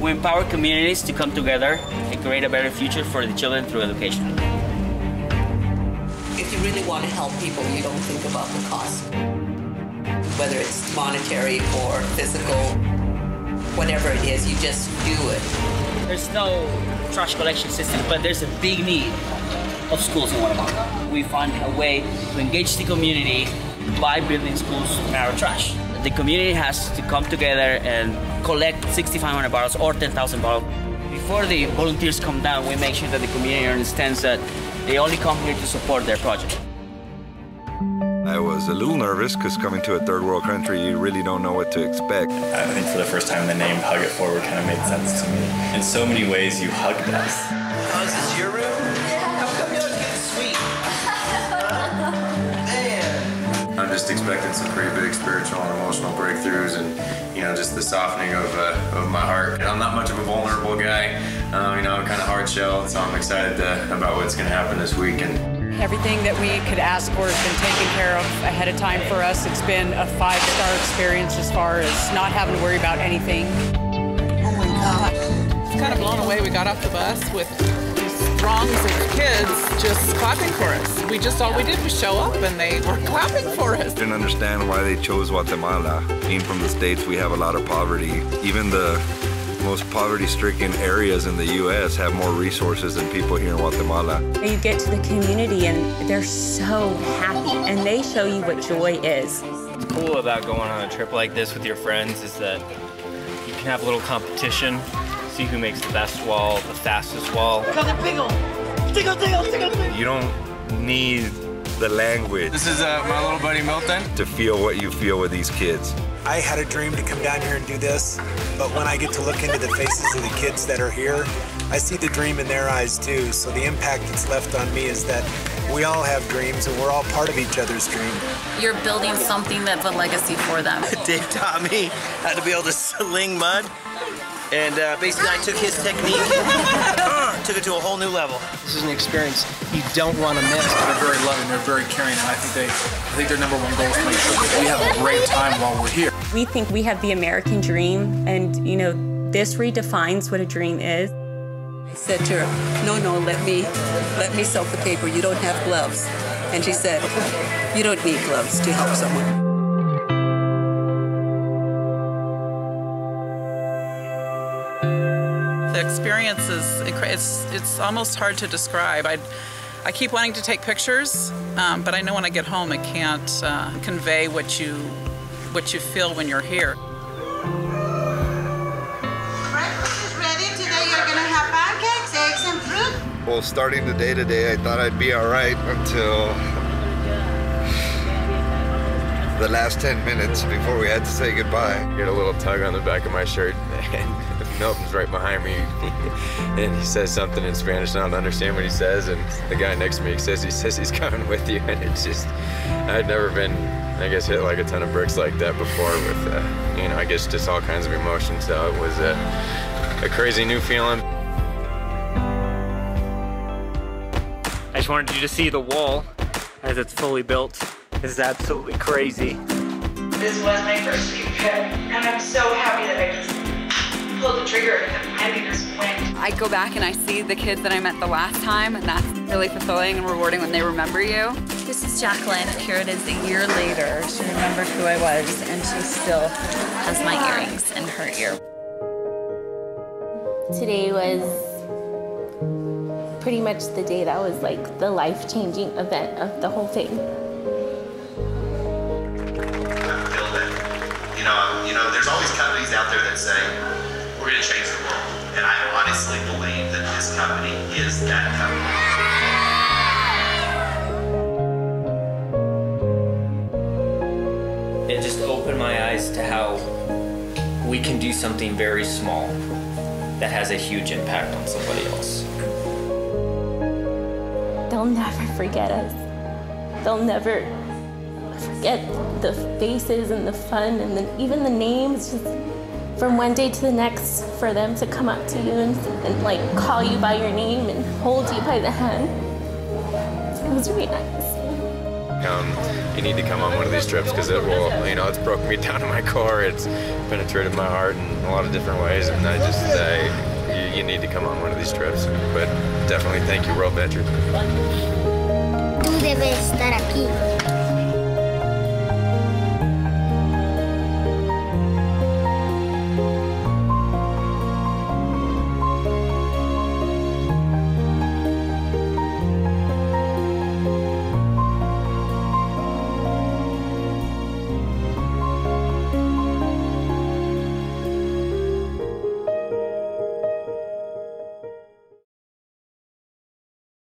We empower communities to come together and create a better future for the children through education. If you really want to help people, you don't think about the cost. Whether it's monetary or physical, whatever it is, you just do it. There's no trash collection system, but there's a big need of schools in Guatemala. We find a way to engage the community by building schools in our trash. The community has to come together and collect 6,500 bottles or 10,000 bottles. Before the volunteers come down, we make sure that the community understands that they only come here to support their project. I was a little nervous because coming to a third world country, you really don't know what to expect. I think for the first time, the name Hug It Forward kind of made sense to me. In so many ways, you hugged us. Oh, is this your room? Come, you're getting sweet. Man. I'm just expecting some pretty big spiritual and emotional breakthroughs, and just the softening of my heart. I'm not much of a vulnerable guy. I'm kind of hard-shelled, so I'm excited about what's going to happen this week. Everything that we could ask for has been taken care of ahead of time for us. It's been a 5-star experience as far as not having to worry about anything. Oh my gosh. I was kind of blown away. We got off the bus with these throngs of kids just clapping for us. All we did was show up and they were clapping for us. Didn't understand why they chose Guatemala. Being from the States, we have a lot of poverty. Even the most poverty-stricken areas in the U.S. have more resources than people here in Guatemala. You get to the community and they're so happy, and they show you what joy is. What's cool about going on a trip like this with your friends is that you can have a little competition, see who makes the best wall, the fastest wall. You don't need the language. This is my little buddy Milton. To feel what you feel with these kids. I had a dream to come down here and do this, but when I get to look into the faces of the kids that are here, I see the dream in their eyes too. So the impact that's left on me is that we all have dreams and we're all part of each other's dream. You're building something that's a legacy for them. Dave taught me how to be able to sling mud, and basically I took his technique, took it to a whole new level. This is an experience you don't want to miss. They're very loving, they're very caring, and I think their number one goal is to make sure that we have a great time while we're here. We think we have the American dream, and this redefines what a dream is. I said to her, no, let me soak the paper. You don't have gloves. And she said, you don't need gloves to help someone. The experience it's almost hard to describe. I keep wanting to take pictures, but I know when I get home I can't convey what you feel when you're here. Breakfast is ready. Today you're gonna have pancakes, eggs, and fruit. Well, starting the day today, I thought I'd be all right until the last 10 minutes before we had to say goodbye. Get a little tug on the back of my shirt, and Milton's right behind me, and he says something in Spanish, and I don't understand what he says, and the guy next to me says he's coming with you, and it's just, I'd never been, I guess, hit like a ton of bricks like that before with, I guess just all kinds of emotions, so it was a crazy new feeling. I just wanted you to see the wall as it's fully built. This is absolutely crazy. This was my first big trip, and I'm so happy that I just pulled the trigger and finally just went. I go back and I see the kids that I met the last time, and that's really fulfilling and rewarding when they remember you. This is Jacqueline. Here it is a year later. She remembered who I was, and she still has my earrings in her ear. Today was pretty much the day that was like the life-changing event of the whole thing. There's always companies out there that say, we're going to change the world. And I honestly believe that this company is that company. It just opened my eyes to how we can do something very small that has a huge impact on somebody else. They'll never forget us. They'll never forget the faces and the fun and even the names. Just from one day to the next, for them to come up to you and like call you by your name and hold you by the hand. It was really nice. you need to come on one of these trips because it will, you know, it's broken me down to my core. It's penetrated my heart in a lot of different ways, and I just, you need to come on one of these trips. But definitely thank you, World Venture. Tú debes estar aquí.